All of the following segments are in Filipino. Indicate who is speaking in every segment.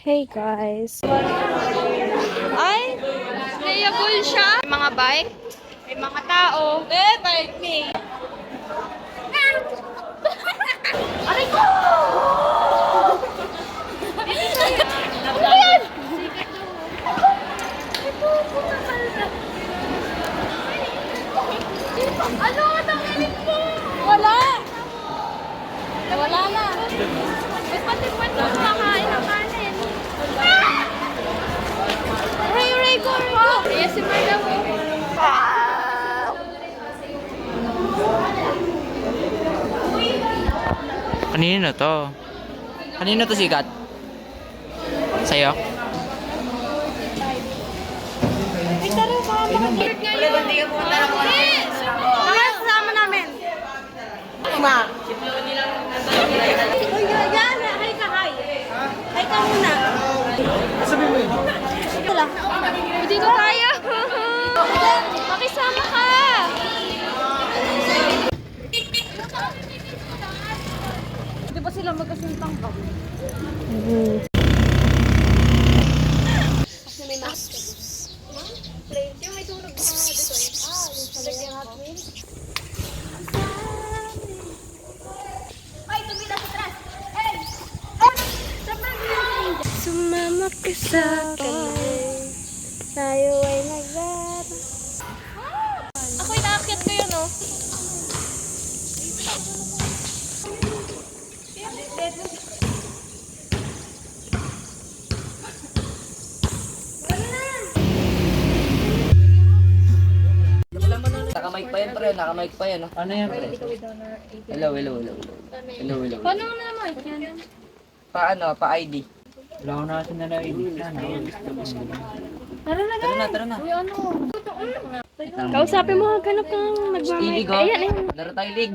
Speaker 1: Hey guys. Ay, playable siya. May mga bike, may mga tao. Bike me. Aray ko! Ano yan? Ano? Tanggalin mo! Wala! Wala na. Ba't pati pa ito makain ng kanin? Ray, go! Yes, si Marla mo.
Speaker 2: Kanino to? Kanino to sikat? Sa'yo?
Speaker 1: Ay, tara ba? Mag-bird ngayon. Kasama namin. Ma. Uy, yan. Hi ka, hi. Hi ka muna.
Speaker 3: Sabi mo yun.
Speaker 1: Wala. Hindi ko kaya. Makisama ka. Di ba sila magkasintang ka? Kasi may mask. Plate. Yung may tunog na design. Yung Hot Wheels. Ay, tumila sa tres. Hey! Sumama ka sa akin. Tayo ay naglaro. Ako'y naakyat ko yun, oh.
Speaker 2: Nakamike pa yan, pre. Nakamike pa yan. Oh. Ano yan, pre? Hello.
Speaker 1: Paano mo naman? Yan.
Speaker 2: Pa-ID.
Speaker 3: Wala ko na kasi na ID.
Speaker 2: Tara na.
Speaker 1: Uy, ano? Kausapin mo, hanap kang
Speaker 2: Ilig,
Speaker 1: nagmamay.
Speaker 2: oh.
Speaker 1: Ayan, ayan.
Speaker 2: Laro tayo, lig.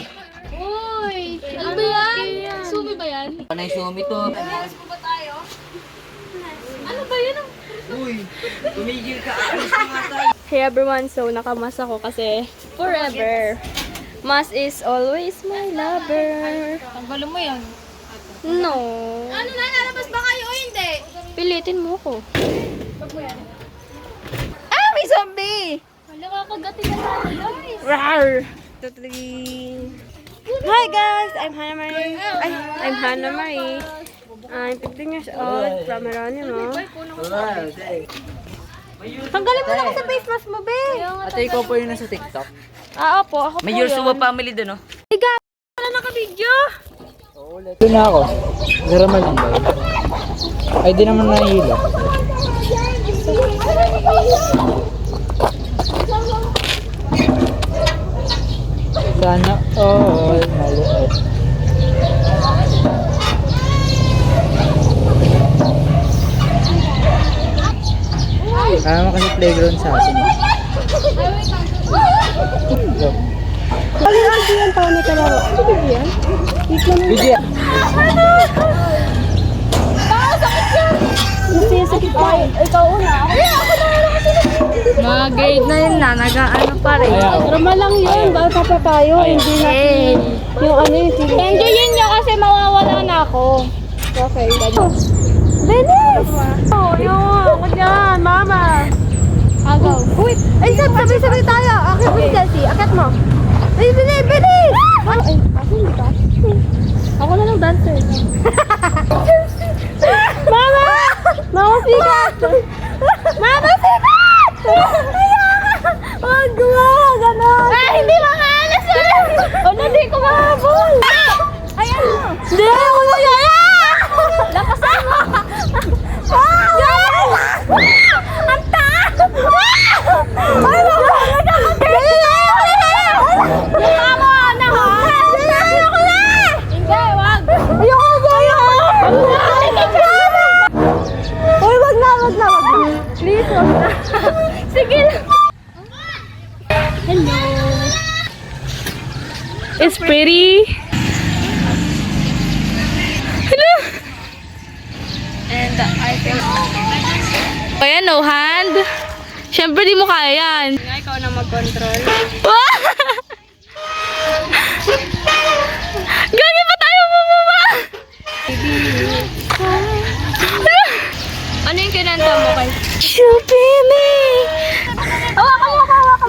Speaker 1: Uy! Ano ba yan? Sumi ba yan?
Speaker 2: Ano yung sumi to?
Speaker 1: Ano ba yan?
Speaker 2: Uy, tumigil ka. Alis ka nga tayo.
Speaker 1: Hey everyone, so nakamas ako kasi forever. Mas is always my lover.
Speaker 4: Tanggalin mo yan.
Speaker 1: No.
Speaker 4: Ano na, lalabas ba kayo o hindi?
Speaker 1: Pilitin mo ko. Ah, may zombie!
Speaker 4: Wala ka kagati na tayo, guys.
Speaker 1: Rawr! Hi guys! I'm Hannah Marie. I'm Hannah Marie. I'm 15 years old from Geronimo. Tanggalin mo na ako sa face mask mo, be!
Speaker 2: Ate, ikaw po yung nasa TikTok.
Speaker 1: Ah, opo. Ako
Speaker 2: May
Speaker 1: po
Speaker 2: Yosuwa
Speaker 1: yun.
Speaker 2: family dun, oh.
Speaker 1: Higa! Wala naka-video!
Speaker 3: Ito na ako. Garaman lang ba? Ay, di naman nahihilo. Sana all maliit. Kaya kasi playground sa atin.
Speaker 1: Ano yung bigyan pa may kalaro? Ano bigyan?
Speaker 3: Bigyan!
Speaker 1: Hindi sakit pa. Ikaw una. Mga grade na yun na. Nag-ano pa rin. Drama lang yun. Bata pa tayo. Hindi natin yung ano yung feeling. Enjoyin nyo kasi mawawala na ako. Okay. Dennis! Oh, yung ako dyan. Mama. Agaw. Uy! Ay, sabay-sabay tayo. Akit mo si Jessie. Akit mo. Ay, bilis! Ay, ako hindi ka. Ako na lang dancer. Mama! Mama, sikat! Mama, sikat! Huwag gumawa, gano'n. Ay, hindi makaalas yun! O, hindi ko mahabol! Ayan mo! Hindi, wala yan! Lakasan mo! Yan! Ang taas! Ay, mama! Dali na! Mukha mo, ano ha? Ayoko na! Hindi, wag! Ayoko sa'yo! Uy, wag na! Please, wag na. Sige lang. Hello. It's pretty. Hello. And I think... Ayan, no hand. Siyempre, di mo kaya yan. Ikaw na mag-control. Gagi pa tayo bumaba! Ano yung kinanta mo kay? Shubimi! Hawakan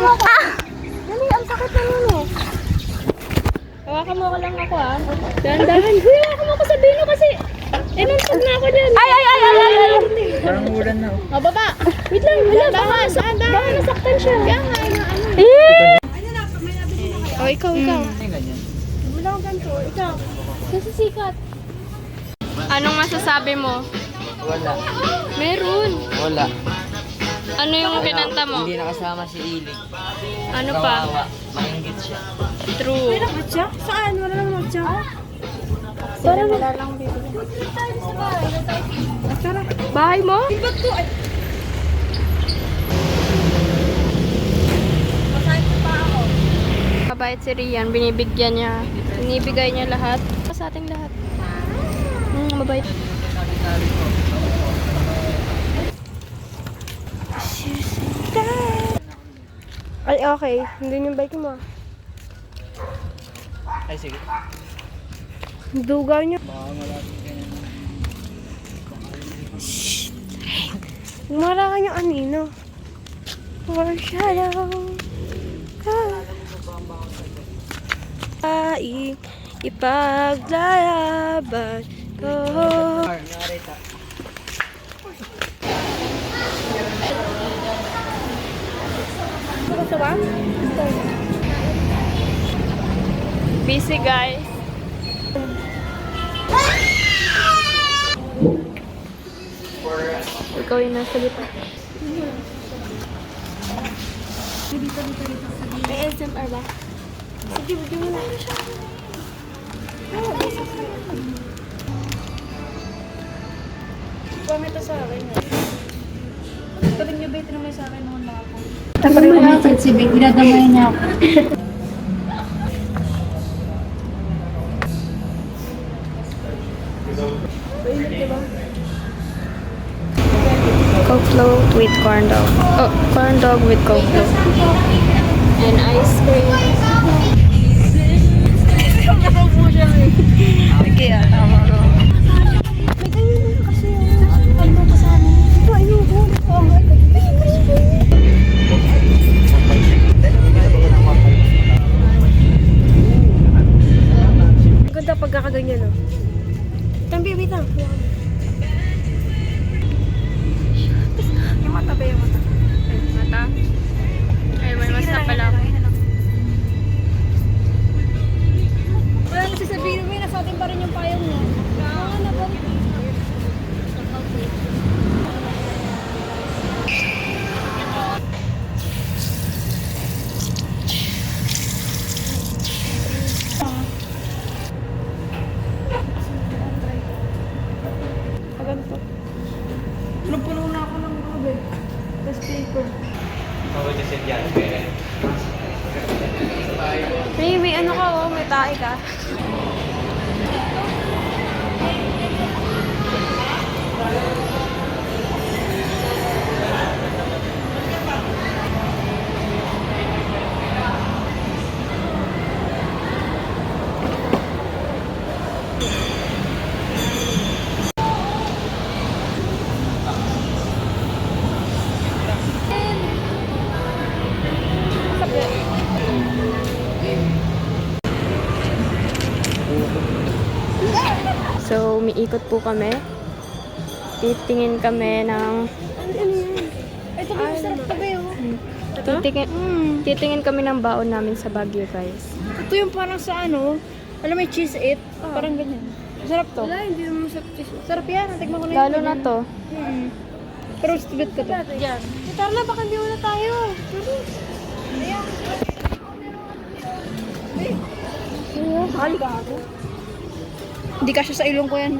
Speaker 1: mo ako! Ah! Dali, ang sakit na yun eh. Hawakan mo ko lang ako ah. Dahan-dahan. Huy, hawakan mo ko sa bino kasi. Inuntog na ako dyan. Ay!
Speaker 3: Parang ulan na.
Speaker 1: Oh, baba. Wait lang. Baka nasaktan siya. Kaya nga, ano. Oh, ikaw.
Speaker 3: Ay, ganyan.
Speaker 1: Wala akong ganito. Ikaw. Kasi sikat. Anong masasabi mo?
Speaker 3: Wala.
Speaker 1: Meron.
Speaker 3: Wala.
Speaker 1: Ano yung kinanta mo?
Speaker 3: Hindi nakasama si Ilig.
Speaker 1: Ano pa?
Speaker 3: Kawawa. Maingit siya.
Speaker 1: True.
Speaker 4: Matcha? Saan? Wala lang matcha.
Speaker 1: Parang wala lang bibili. Bahay mo? Kabait si Rian, binibigyan niya. Binibigay niya lahat. Sa ating lahat. Mabait. Ay, okay. Hindi yung bike mo.
Speaker 3: Ay, sige.
Speaker 1: Dugaw niya.
Speaker 3: Baka malapit ka na.
Speaker 1: Lumara ka niyang anino. Foreshadow. Ipaglalaban ko.
Speaker 3: Narita.
Speaker 1: Busy guys. Ikaw yung nasa lipa. May SMR ba? Sige, bigyan mo na. Comment sa akin. Sabi niyo ba ito naman sa akin noon na ako?
Speaker 4: Tapos kumitin si Big, ginadamay niya ako.
Speaker 1: Coke float with corn dog. Oh, corn dog with Coke float. And ice cream. Sige, tama ko. May ganyan na kasi ano kasama. Ito, ayoko. Oh my God. Ang ganda pagkakaganyan, no? Tambi, wait lang. Yung mata ba yung mata? Ay, mata? Ay, may mas na pala.
Speaker 4: Wala na sasabihin mo, nasa atin pa rin yung payong mo. Na ba?
Speaker 1: Ganito.
Speaker 4: Puno na ako ng gabi. Tapos paper.
Speaker 1: May ano ka oh, may tae ka. So, umiikot po kami. Titingin kami ng...
Speaker 4: Ito ba yung sarap tabi oh?
Speaker 1: Titingin kami ng baon namin sa Baguio, guys.
Speaker 4: Ito yung parang sa ano, alam mo yung cheese it? Parang ganyan. Sarap to.
Speaker 1: Wala, hindi naman sarap.
Speaker 4: Sarap yan, natikman ko na
Speaker 1: Lalo na to.
Speaker 4: Pero stupid ka to. Yan.
Speaker 1: Tarla, baka hindi na tayo.
Speaker 4: Hindi ka siya sa ilong ko yan, babe.